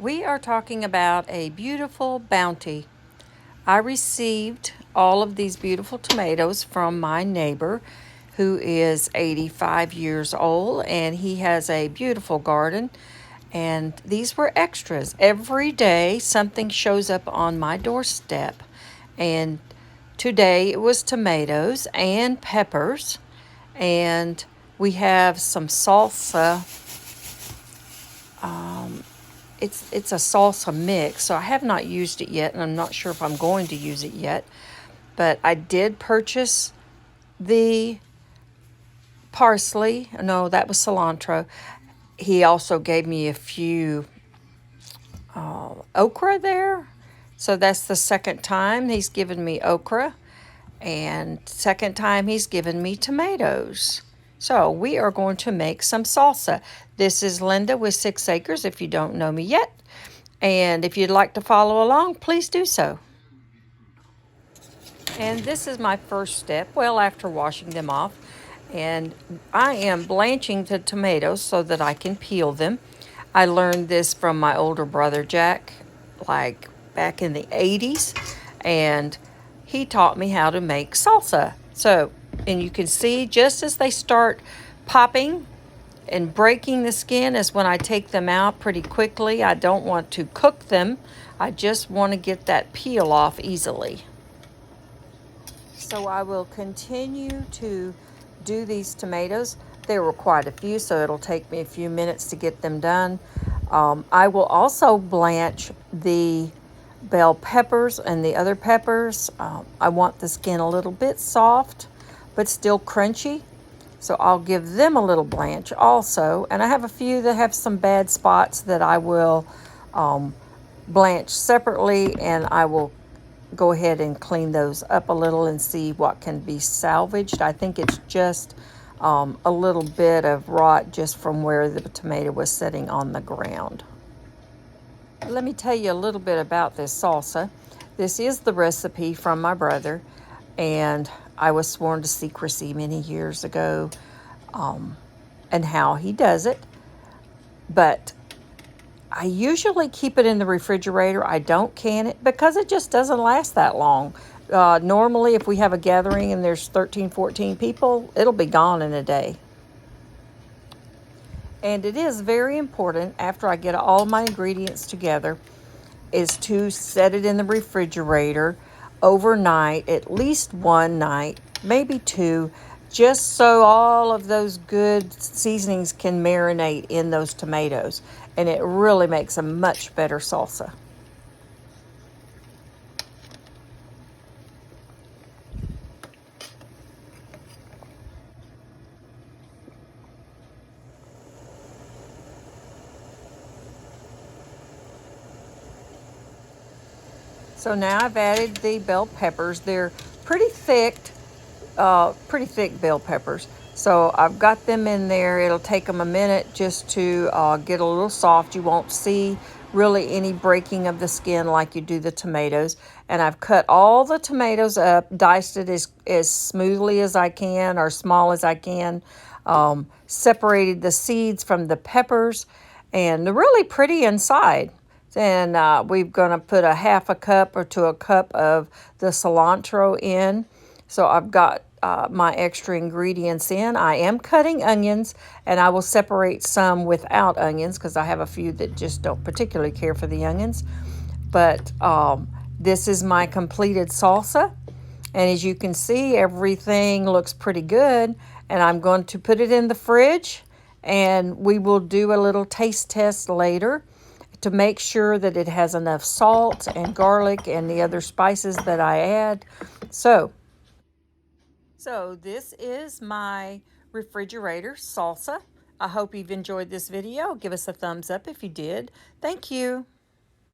We are talking about a beautiful bounty. I received all of these beautiful tomatoes from my neighbor who is 85 years old, and he has a beautiful garden. And these were extras. Every day something shows up on my doorstep. And today it was tomatoes and peppers. And we have some salsa. It's a salsa mix, so I have not used it yet, and I'm not sure if I'm going to use it yet. But I did purchase the parsley. No, that was cilantro. He also gave me a few okra there. So that's the second time he's given me okra. And second time he's given me tomatoes. So we are going to make some salsa. This is Linda with 6 Acres, if you don't know me yet. And if you'd like to follow along, please do so. And this is my first step, well, after washing them off. And I am blanching the tomatoes so that I can peel them. I learned this from my older brother, Jack, like back in the 80s. And he taught me how to make salsa. So, and you can see just as they start popping and breaking the skin is when I take them out pretty quickly. I don't want to cook them. I just want to get that peel off easily. So I will continue to do these tomatoes. There were quite a few, so it'll take me a few minutes to get them done. I will also blanch the bell peppers and the other peppers. I want the skin a little bit soft, but still crunchy. So I'll give them a little blanch also. And I have a few that have some bad spots that I will blanch separately, and I will go ahead and clean those up a little and see what can be salvaged. I think it's just a little bit of rot just from where the tomato was sitting on the ground. Let me tell you a little bit about this salsa. This is the recipe from my brother, and I was sworn to secrecy many years ago, and how he does it. But I usually keep it in the refrigerator. I don't can it because it just doesn't last that long. Normally, if we have a gathering and there's 13, 14 people, it'll be gone in a day. And it is very important, after I get all my ingredients together, is to set it in the refrigerator overnight, at least one night, maybe two, just so all of those good seasonings can marinate in those tomatoes. And it really makes a much better salsa. So now I've added the bell peppers. They're pretty thick bell peppers. So I've got them in there. It'll take them a minute just to get a little soft. You won't see really any breaking of the skin like you do the tomatoes. And I've cut all the tomatoes up, diced it as smoothly as I can or small as I can, separated the seeds from the peppers, and they're really pretty inside. Then we're going to put a half a cup or to a cup of the cilantro in. So I've got my extra ingredients in. I am cutting onions, and I will separate some without onions because I have a few that just don't particularly care for the onions. But this is my completed salsa. And as you can see, everything looks pretty good. And I'm going to put it in the fridge, and we will do a little taste test later to make sure that it has enough salt and garlic and the other spices that I add. So this is my refrigerator salsa. I hope you've enjoyed this video. Give us a thumbs up if you did. Thank you.